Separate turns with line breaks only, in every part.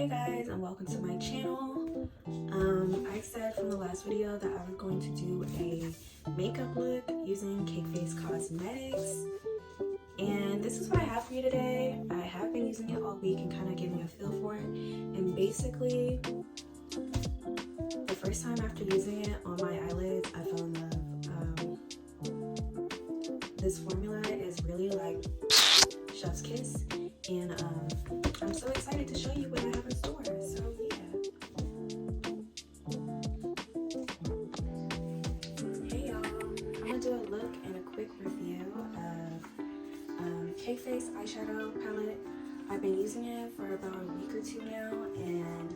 Hey guys, and welcome to my channel. I said from the last video that I was going to do a makeup look using CakeFace Cosmetics, and this is what I have for you today. I have been using it all week and kind of getting a feel for it, and basically the first time after using it on my eyelids I fell in love. This formula is really like chef's kiss, and I'm so excited to show you what I have in store. So yeah. Hey y'all, I'm gonna do a look and a quick review of CakeFace eyeshadow palette. I've been using it for about a week or two now, and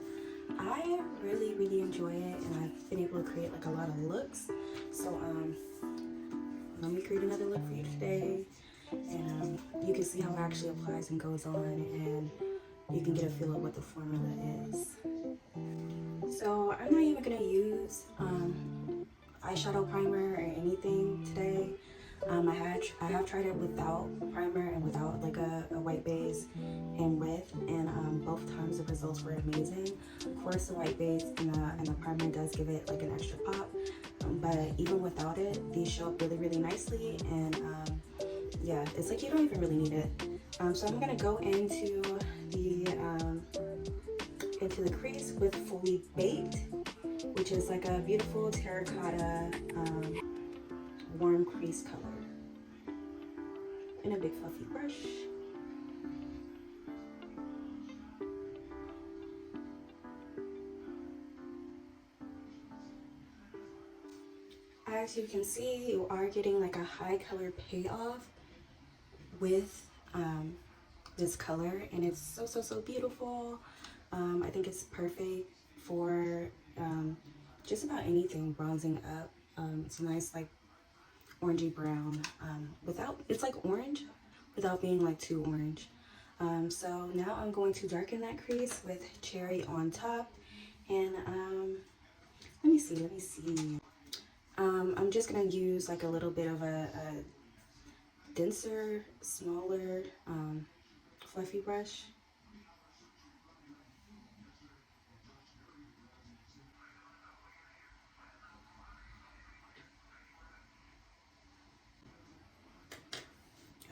I really enjoy it, and I've been able to create like a lot of looks. So let me create another look for you today, and you can see how it actually applies and goes on, and you can get a feel of what the formula is. So I'm not even gonna use eyeshadow primer or anything today. I have tried it without primer and without like a white base and with, and both times the results were amazing. Of course, the white base and the primer does give it like an extra pop, but even without it, these show up really nicely, and yeah, it's like you don't even really need it. So I'm gonna go into the crease with Fully Baked, which is like a beautiful terracotta warm crease color, in a big fluffy brush. As you can see, you are getting like a high color payoff with this color, and it's so beautiful. I think it's perfect for just about anything bronzing up. It's a nice like orangey brown, it's like orange without being like too orange. So now I'm going to darken that crease with Cherry on top, and let me see. I'm just gonna use like a little bit of a denser, smaller, fluffy brush.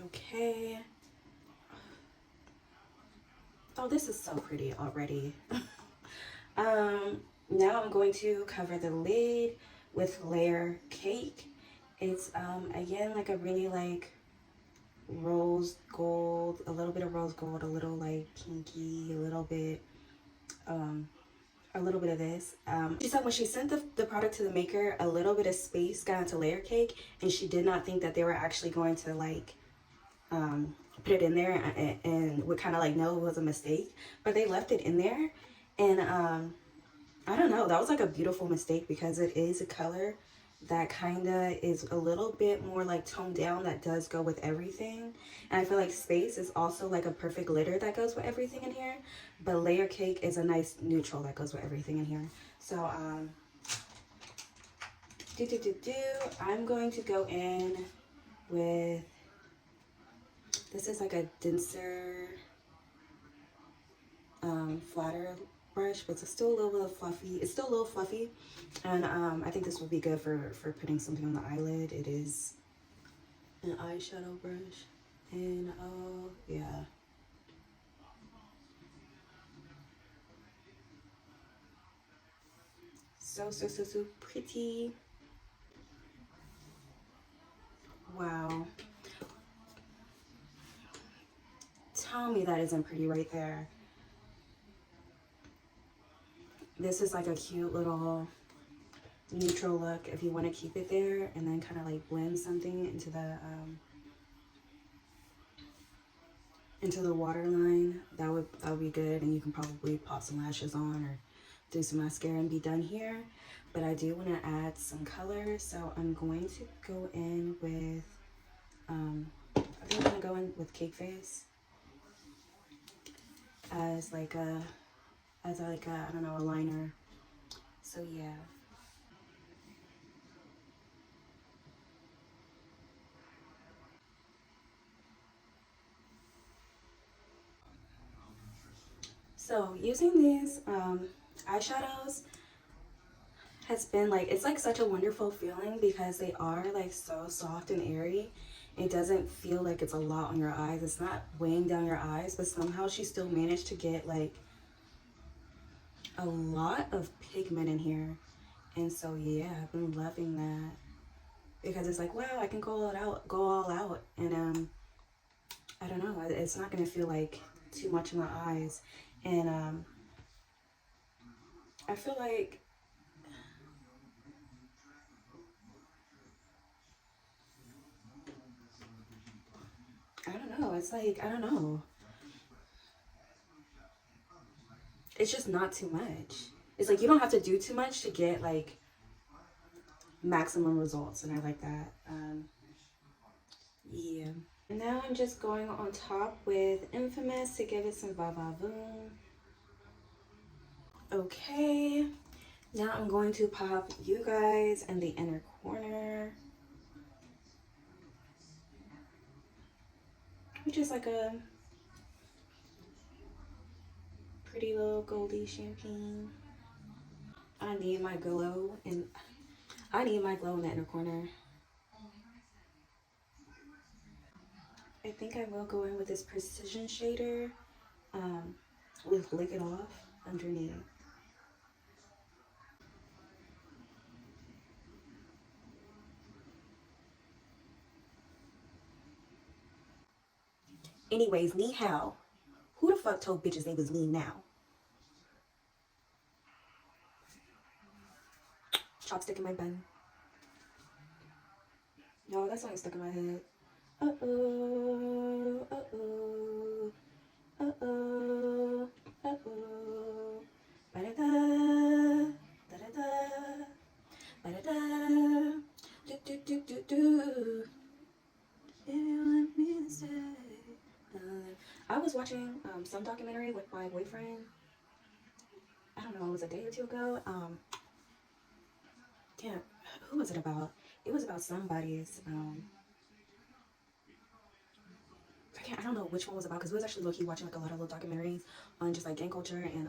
Okay. Oh, this is so pretty already. Now I'm going to cover the lid with Layer Cake. It's again like a really like rose gold, a little bit of rose gold, a little like pinky, a little bit of this. She said when she sent the product to the maker, a little bit of space got into Layer Cake, and she did not think that they were actually going to like put it in there, and would kind of like know it was a mistake, but they left it in there, and I don't know, that was like a beautiful mistake, because it is a color that kind of is a little bit more like toned down, that does go with everything. And I feel like Space is also like a perfect glitter that goes with everything in here, but Layer Cake is a nice neutral that goes with everything in here. So I'm going to go in with, this is like a denser, flatter brush, but it's still a little bit fluffy. It's still a little fluffy, and I think this will be good for putting something on the eyelid. It is an eyeshadow brush, and oh yeah. So pretty. Wow. Tell me that isn't pretty right there. This is like a cute little neutral look if you want to keep it there, and then kind of like blend something into the waterline. That would be good, and you can probably pop some lashes on or do some mascara and be done here. But I do want to add some color, so I'm going to go in with I think I'm gonna go in with CakeFace as like a I don't know, a liner. So yeah. So using these eyeshadows has been like, it's like such a wonderful feeling because they are like so soft and airy. It doesn't feel like it's a lot on your eyes. It's not weighing down your eyes, but somehow she still managed to get like a lot of pigment in here. And so yeah, I've been loving that because it's like, wow, I can go all out, and I don't know, it's not gonna feel like too much in my eyes. And I feel like, I don't know, it's like, I don't know, it's just not too much. It's like you don't have to do too much to get like maximum results, and I like that. Yeah. Now I'm just going on top with Infamous to give it some va-va-voom. Okay, now I'm going to pop you guys in the inner corner, which is like a pretty little goldy champagne. I need my glow, and I need my glow in the inner corner. I think I will go in with this precision shader with Lick It Off underneath. Anyways, ni hao. Who the fuck told bitches they was lean now? Chopstick in my bun. Y'all, that song is stuck in my head. Uh-oh, uh-oh, uh-oh, uh-oh. Ba-da-da, da-da-da, ba-da-da, do-do-do-do-do. If you want me to stay. I was watching some documentary with my boyfriend. I don't know, it was a day or two ago. Yeah, who was it about? It was about somebody's. I don't know which one was about because we was actually low key watching like a lot of little documentaries on just like gang culture and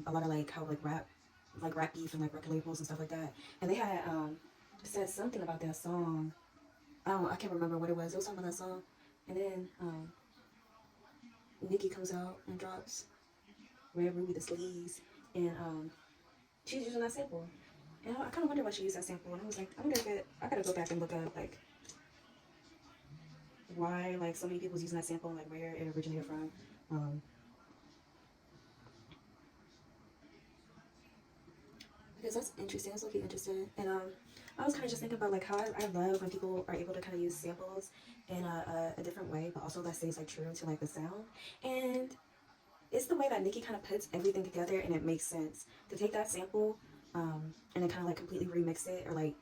a lot of like how like rap beef and like record labels and stuff like that. And they had said something about that song. I can't remember what it was. It was talking about that song, and then Nicki comes out and drops Red Ruby Da Sleeze, and she's using that sample. And I kind of wonder why she used that sample. And I was like, I wonder if I gotta go back and look up like why like so many people's using that sample and like where it originated from. Because that's interesting. It's looking interesting. And I was kind of just thinking about like how I love when people are able to kind of use samples in a different way, but also that stays like true to like the sound. And it's the way that Nicki kind of puts everything together, and it makes sense to take that sample and then kind of like completely remix it, or like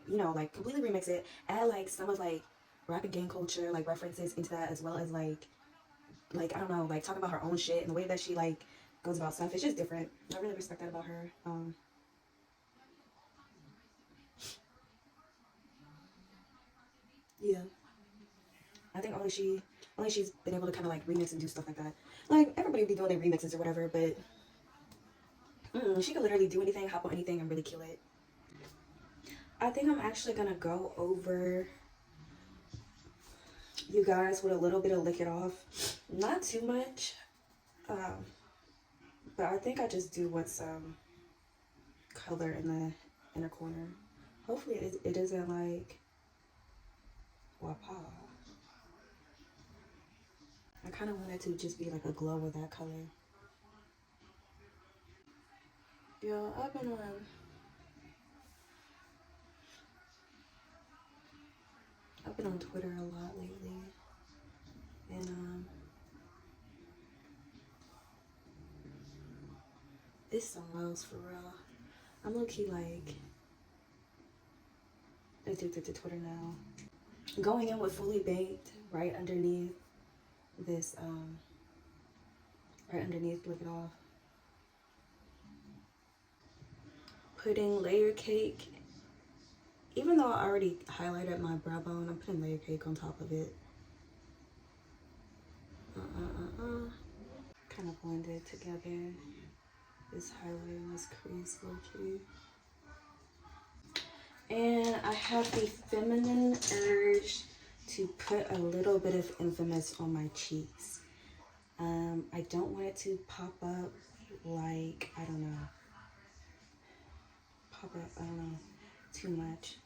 like completely remix it, add like some of like rap and gang culture like references into that, as well as like I don't know, like talk about her own shit and the way that she like goes about stuff. It's just different. I really respect that about her. Yeah, I think only she's been able to kind of like remix and do stuff like that. Like everybody be doing their remixes or whatever, but she could literally do anything, hop on anything, and really kill it. I think I'm actually gonna go over you guys with a little bit of Lick It Off. Not too much, but I think I just do want some color in the inner corner. Hopefully it isn't like wapa. I kind of want it to just be like a glow with that color. Yo, I've been on Twitter a lot lately, and it's something else for real. I'm low key like addicted to Twitter now. Going in with fully baked right underneath this right underneath Lick It Off. Putting layer cake, even though I already highlighted my brow bone, I'm putting layer cake on top of it. kind of blended together. This highlight in this crease low key. And I have the feminine urge to put a little bit of Infamous on my cheeks. I don't want it to pop up like, I don't know, too much.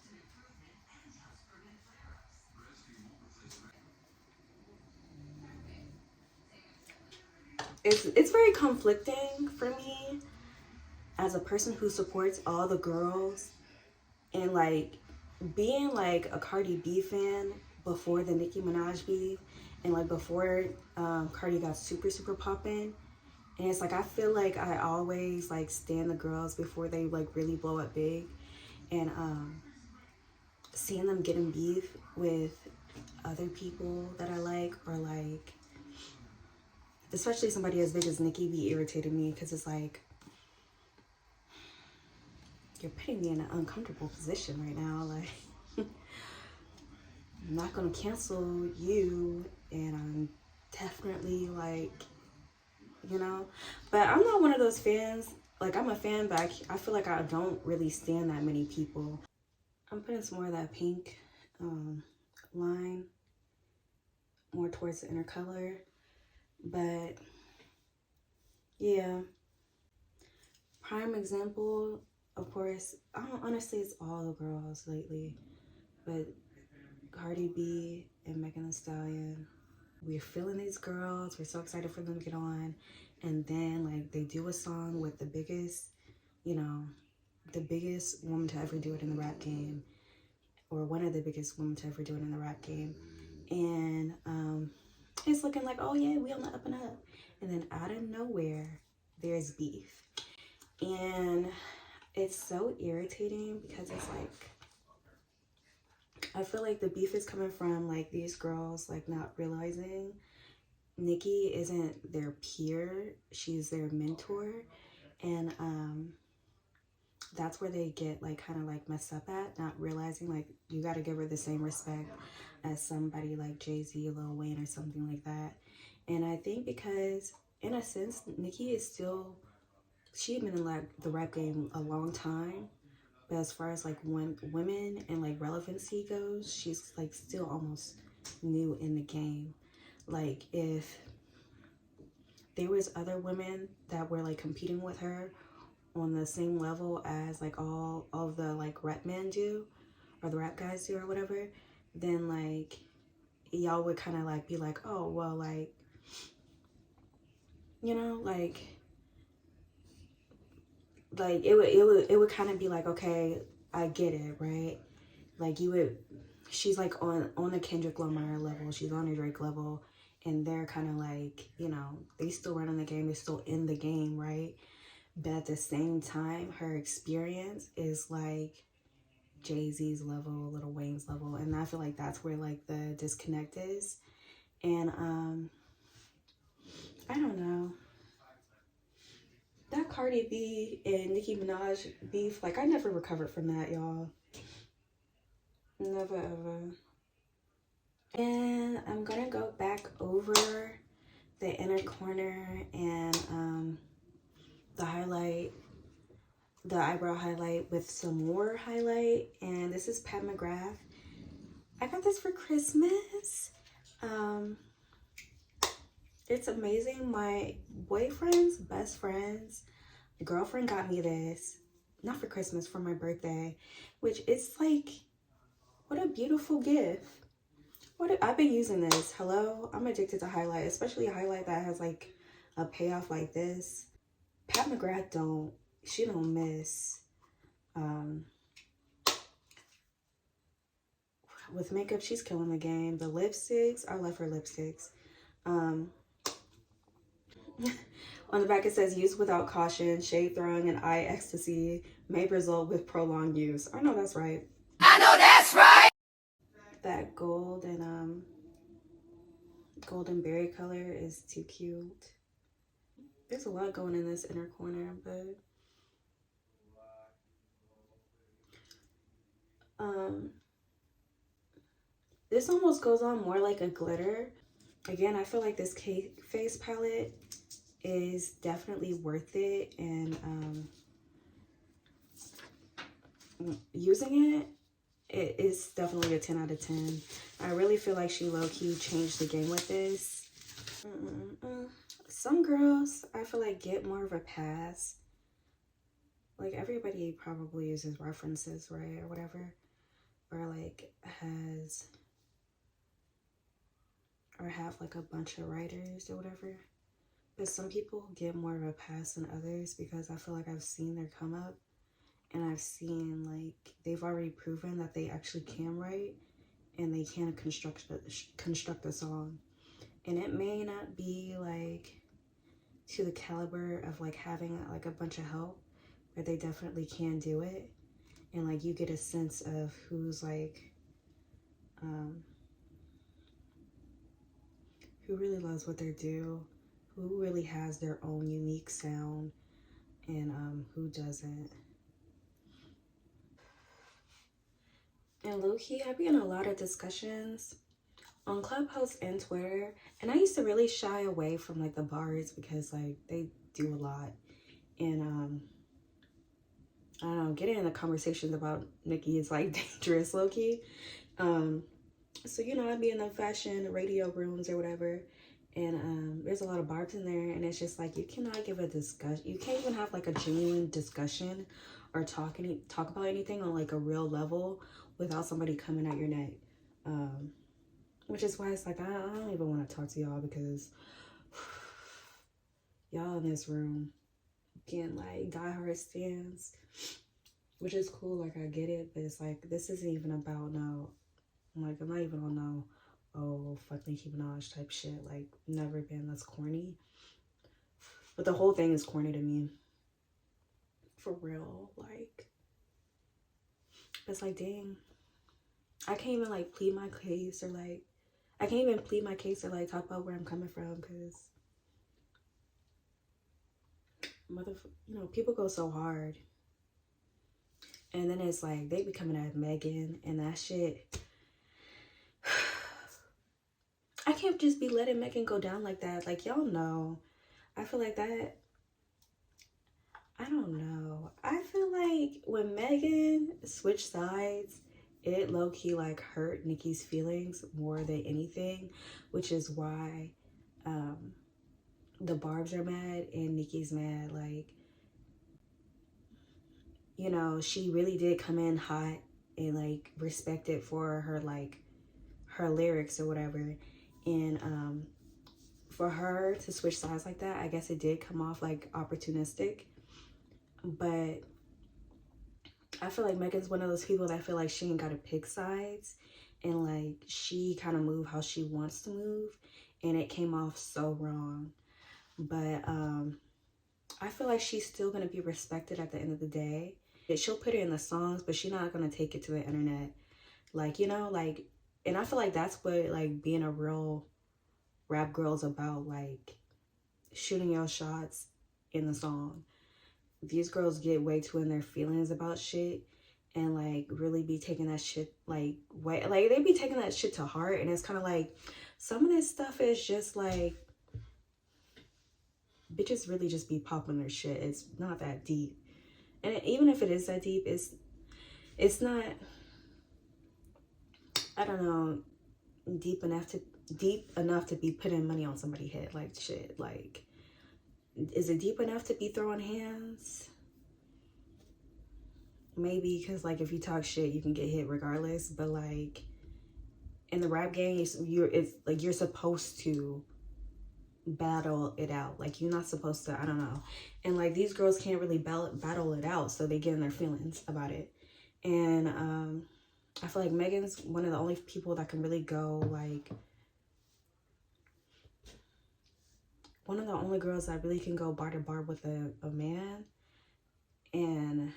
It's very conflicting for me as a person who supports all the girls, and like being like a Cardi B fan before the Nicki Minaj beef, and like before Cardi got super poppin'. And it's like I feel like I always like stand the girls before they like really blow up big, and seeing them getting beef with other people that I like, or like especially somebody as big as Nicki, be irritating me, because it's like, you're putting me in an uncomfortable position right now. Like, I'm not gonna cancel you, and I'm definitely like, you know, but I'm not one of those fans. Like, I'm a fan, but I feel like I don't really stand that many people. I'm putting some more of that pink line more towards the inner color, but yeah. Prime example, of course, honestly, it's all the girls lately, but Cardi B and Megan Thee Stallion, we're feeling these girls, we're so excited for them to get on, and then like they do a song with the biggest, you know, the biggest woman to ever do it in the rap game, or one of the biggest women to ever do it in the rap game, and it's looking like, oh yeah, we on the up and up, and then out of nowhere there's beef. And it's so irritating because it's like, I feel like the beef is coming from like these girls like not realizing Nicki isn't their peer, she's their mentor, and that's where they get like kind of like messed up at, not realizing like you got to give her the same respect as somebody like Jay-Z, Lil Wayne, or something like that. And I think because in a sense Nicki is still, she had been in like the rap game a long time, but as far as like when women and like relevancy goes, she's like still almost new in the game. Like if there was other women that were like competing with her on the same level as like all of the like rap men do, or the rap guys do, or whatever, then like y'all would kind of like be like, oh well, like, you know, like it would kind of be like, okay, I get it, right? Like you would, she's like on a Kendrick Lamar level, she's on a Drake level, and they're kind of like, you know, they still running the game, they're still in the game, right? But at the same time, her experience is like Jay-Z's level, Lil Wayne's level, and I feel like that's where like the disconnect is. And I don't know, that Cardi B and Nicki Minaj beef, like I never recovered from that, y'all. Never ever. And I'm gonna go back over the inner corner and the highlight, the eyebrow highlight with some more highlight. And this is Pat McGrath. I got this for Christmas. It's amazing. My boyfriend's best friend's girlfriend got me this, not for Christmas, for my birthday, which is like, what a beautiful gift. I've been using this. Hello, I'm addicted to highlight, especially a highlight that has like a payoff like this. Pat McGrath she don't miss. With makeup, she's killing the game. The lipsticks, I love her lipsticks. On the back it says, use without caution, shade throwing and eye ecstasy may result with prolonged use. I know that's right. I know that's right. That gold and golden berry color is too cute. There's a lot going in this inner corner, but this almost goes on more like a glitter. Again, I feel like this CakeFace palette is definitely worth it, and using it, it is definitely a 10 out of 10. I really feel like she low-key changed the game with this. Some girls, I feel like, get more of a pass. Like, everybody probably uses references, right, or whatever, or like has, or have like a bunch of writers or whatever. But some people get more of a pass than others because I feel like I've seen their come up, and I've seen like they've already proven that they actually can write and they can construct a song. And it may not be like to the caliber of like having like a bunch of help, but they definitely can do it. And like you get a sense of who's like who really loves what they do, who really has their own unique sound, and who doesn't. And low-key, I be in a lot of discussions on Clubhouse and Twitter, and I used to really shy away from like the barbs because like they do a lot. And I don't know, getting into conversations about Nicki is like dangerous, low-key. So you know, I'd be in the fashion radio rooms or whatever, and there's a lot of barbs in there, and it's just like you cannot give a discussion. You can't even have like a genuine discussion or talk about anything on like a real level without somebody coming at your neck. Which is why it's like I don't even want to talk to y'all, because y'all in this room getting like diehard stands, which is cool. Like I get it, but it's like this isn't even about no. Like I'm not even on no, oh fuck Nicki Minaj type shit. Like never been. That's corny. But the whole thing is corny to me. For real. Like it's like dang. I can't even like plead my case or like I can't even plead my case or like talk about where I'm coming from, because you know, people go so hard. And then it's like they be coming at Megan and that shit. I can't just be letting Megan go down like that. Like y'all know. I feel like that. I don't know. I feel like when Megan switched sides, it low-key like hurt Nicki's feelings more than anything, which is why the barbs are mad and Nicki's mad. Like, you know, she really did come in hot and like respected for her like her lyrics or whatever, and for her to switch sides like that, I guess it did come off like opportunistic. But I feel like Megan's one of those people that I feel like she ain't gotta pick sides, and like she kind of move how she wants to move, and it came off so wrong. But I feel like she's still gonna be respected at the end of the day. She'll put it in the songs, but she's not gonna take it to the internet. Like, you know, like, and I feel like that's what like being a real rap girl's about, like shooting your shots in the song. These girls get way too in their feelings about shit and like really be taking that shit like way, like they be taking that shit to heart, and it's kind of like some of this stuff is just like bitches really just be popping their shit. It's not that deep, and even if it is that deep, it's not, I don't know, deep enough to be putting money on somebody's head. Like shit, like is it deep enough to be throwing hands? Maybe, because like if you talk shit you can get hit regardless, but like in the rap game it's like you're supposed to battle it out. Like you're not supposed to, I don't know, and like these girls can't really battle it out, so they get in their feelings about it. And I feel like Megan's one of the only people that can really go like, one of the only girls that really can go bar to bar with a man. And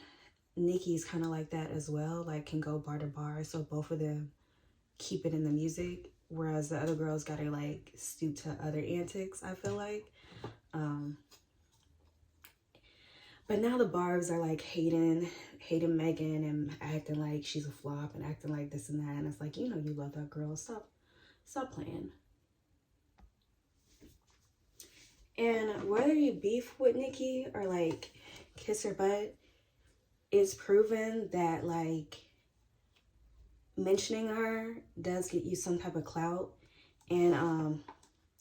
Nicki's kind of like that as well, like can go bar to bar, so both of them keep it in the music, whereas the other girls gotta like stoop to other antics, I feel like. But now the barbs are like hating Megan and acting like she's a flop and acting like this and that, and it's like, you know, you love that girl, stop playing. And whether you beef with Nicki or like kiss her butt, it's proven that like mentioning her does get you some type of clout. And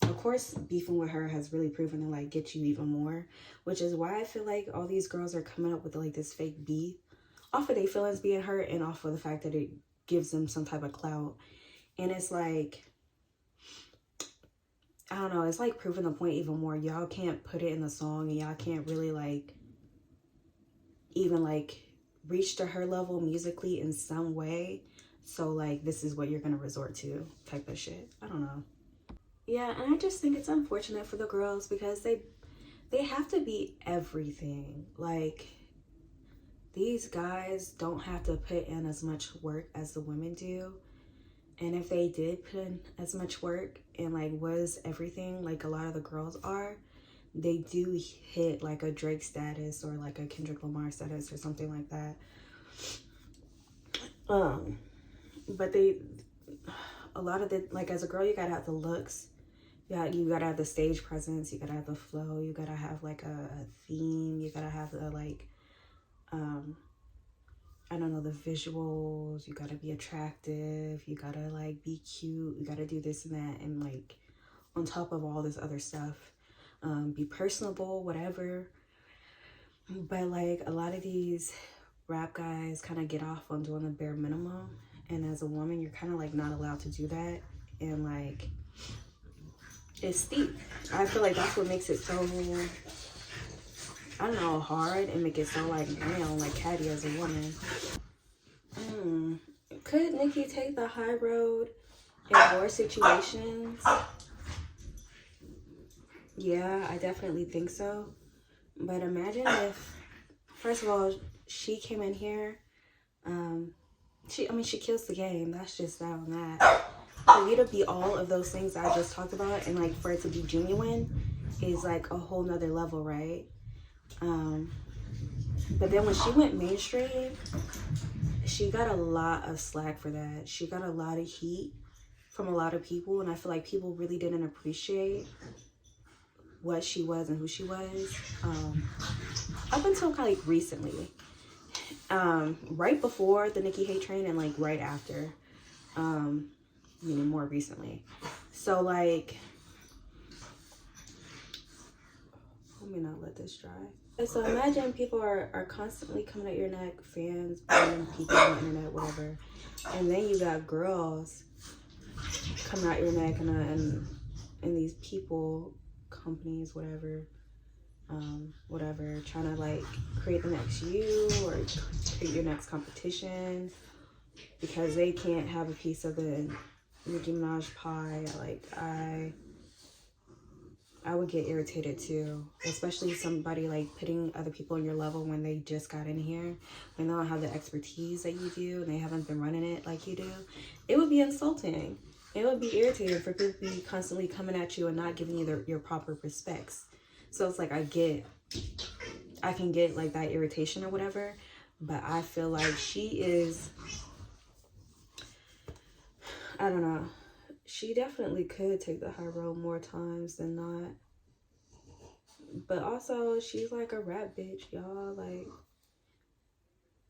of course beefing with her has really proven to like get you even more, which is why I feel like all these girls are coming up with like this fake beef off of their feelings being hurt and off of the fact that it gives them some type of clout. And it's like, I don't know, it's like proving the point even more. Y'all can't put it in the song, and y'all can't really like even like reach to her level musically in some way. So like this is what you're gonna resort to type of shit. I don't know. Yeah, and I just think it's unfortunate for the girls because they have to be everything. Like, these guys don't have to put in as much work as the women do. And if they did put in as much work and like was everything like a lot of the girls are, they do hit like a Drake status or like a Kendrick Lamar status or something like that. But a lot of the, like as a girl, you gotta have the looks. Yeah, you gotta have the stage presence, you gotta have the flow, you gotta have like a theme, you gotta have the like, I don't know, the visuals, you gotta be attractive, you gotta like be cute, you gotta do this and that, and like on top of all this other stuff, be personable, whatever. But like a lot of these rap guys kind of get off on doing the bare minimum, and as a woman you're kind of like not allowed to do that, and like it's steep. I feel like that's what makes it so, I don't know, hard, and make it so like damn, like catty as a woman. Could Nicki take the high road in more situations? Yeah, I definitely think so. But imagine if, first of all, she came in here, she kills the game. That's just that on that. For you to be all of those things I just talked about, and like for it to be genuine is like a whole nother level, right? But then when she went mainstream, she got a lot of slack for that. She got a lot of heat from a lot of people, and I feel like people really didn't appreciate what she was and who she was, up until kind of like recently, right before the Nicki hate train and like right after, more recently. So like, let me not let this dry. So imagine people are constantly coming at your neck, fans, people on the internet, whatever, and then you got girls coming at your neck and these people, companies, whatever, trying to like create the next you or create your next competition because they can't have a piece of the Nicki Minaj pie. Like I would get irritated too, especially somebody like putting other people on your level when they just got in here, when they don't have the expertise that you do and they haven't been running it like you do. It would be insulting. It would be irritating for people to be constantly coming at you and not giving you your proper respects. So it's like I can get like that irritation or whatever, but I feel like she is, I don't know, she definitely could take the high road more times than not. But also, she's like a rap bitch, y'all. Like,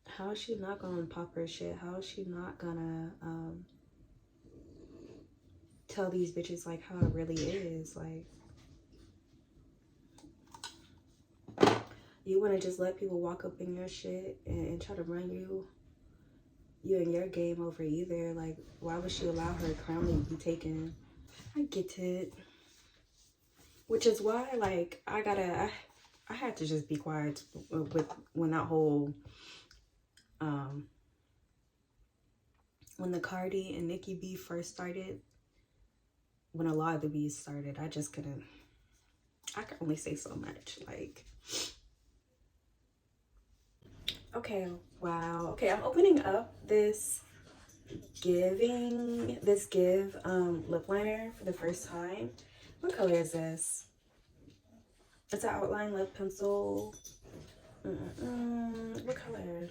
how is she not gonna pop her shit? How is she not gonna tell these bitches like how it really is? Like, you wouldn't just let people walk up in your shit and try to run you and your game over either. Like, why would she allow her crown to be taken? I get it. Which is why, like, I had to just be quiet with when that whole, when the Cardi and Nicki beef first started, when a lot of the beefs started, I could only say so much. Like, okay, wow. Okay, I'm opening up this Give lip liner for the first time. What color is this? It's an outline lip pencil. What color?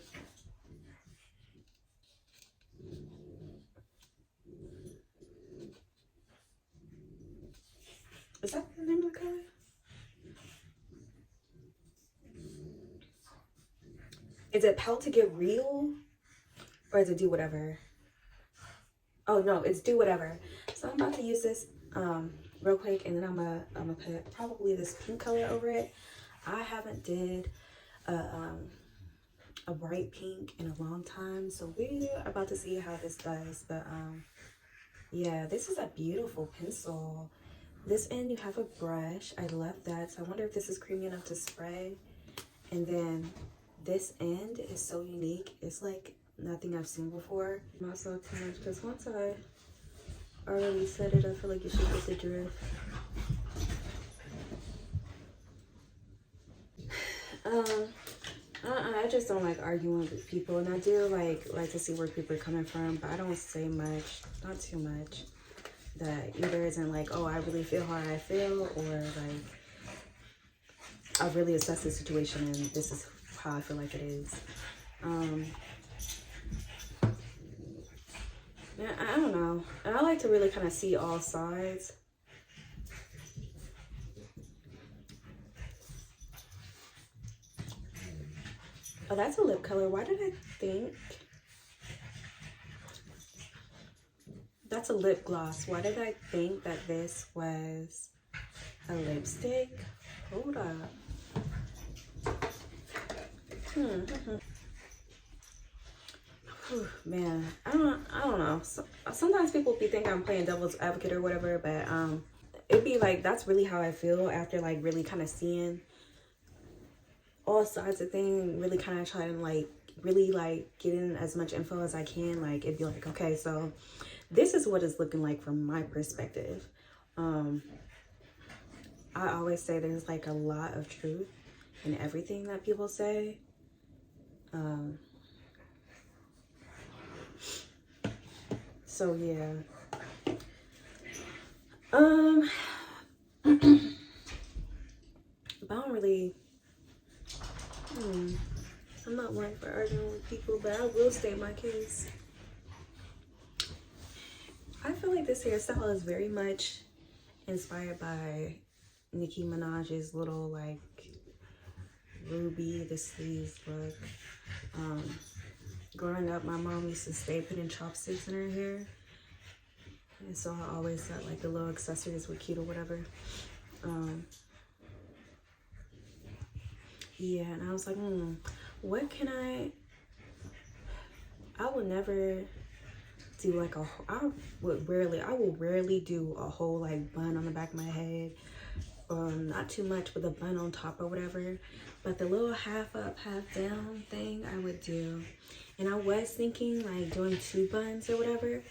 Is that the name of the color? Is it Pout to Get Real? Or is it Do Whatever? Oh no, it's Do Whatever. So I'm about to use this real quick, and then I'm gonna put probably this pink color over it. I haven't did a bright pink in a long time, so we're about to see how this does. But yeah, this is a beautiful pencil. This end you have a brush. I love that. So I wonder if this is creamy enough to spray. And then this end is so unique. It's like nothing I've seen before. Not so too much, because once I already set it, I feel like you should get the drift. I just don't like arguing with people, and I do like to see where people are coming from, but I don't say much, not too much. That either isn't like, oh, I really feel how I feel, or like I really assess the situation and this is how I feel like it is. Yeah, I don't know. And I like to really kind of see all sides. Oh, that's a lip color. Why did I think? That's a lip gloss. Why did I think that this was a lipstick? Hold up. Whew, man, I don't know. So, sometimes people be thinking I'm playing devil's advocate or whatever, but it'd be like that's really how I feel after like really kind of seeing all sides of things, really kind of trying to like really like get in as much info as I can. Like it'd be like, okay, so this is what it's looking like from my perspective. I always say there's like a lot of truth in everything that people say. So yeah. But I don't really I'm not one for arguing with people, but I will state my case. I feel like this hairstyle is very much inspired by Nicki Minaj's little like Ruby Da Sleeze look. Growing up, my mom used to stay putting chopsticks in her hair, and so I always thought like the little accessories were cute or whatever. Yeah, and I was like, what can I would never do like I will rarely do a whole like bun on the back of my head. Not too much with a bun on top or whatever, but the little half up, half down thing I would do. And I was thinking like doing 2 buns or whatever,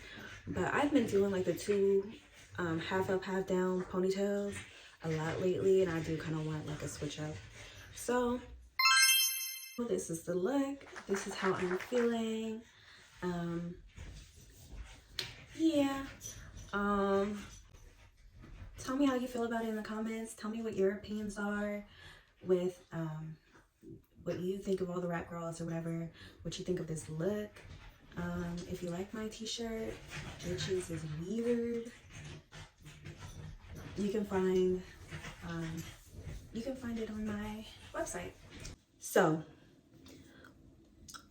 but I've been doing like the 2 half up, half down ponytails a lot lately, and I do kind of want like a switch up. So this is the look. This is how I'm feeling. Yeah. Tell me how you feel about it in the comments. Tell me what your opinions are with what you think of all the rap girls or whatever, what you think of this look. If you like my t-shirt, which is weird, you can find it on my website. So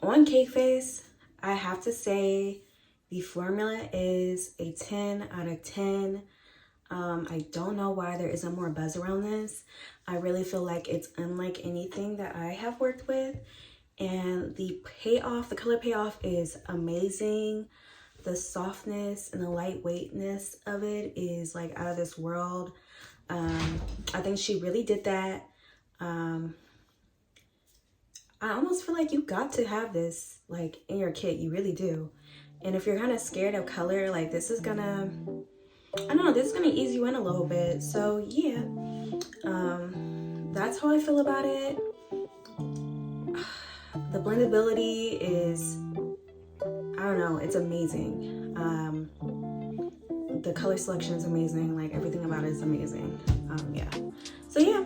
on CakeFace, I have to say the formula is a 10 out of 10. I don't know why there isn't more buzz around this. I really feel like it's unlike anything that I have worked with, and the payoff, the color payoff is amazing. The softness and the lightweightness of it is like out of this world. I think she really did that. I almost feel like you got to have this like in your kit. You really do. And if you're kind of scared of color, like this is gonna, I don't know, this is gonna ease you in a little bit. So yeah, that's how I feel about it. The blendability is, I don't know, it's amazing. The color selection is amazing. Like everything about it is amazing. Yeah. So yeah.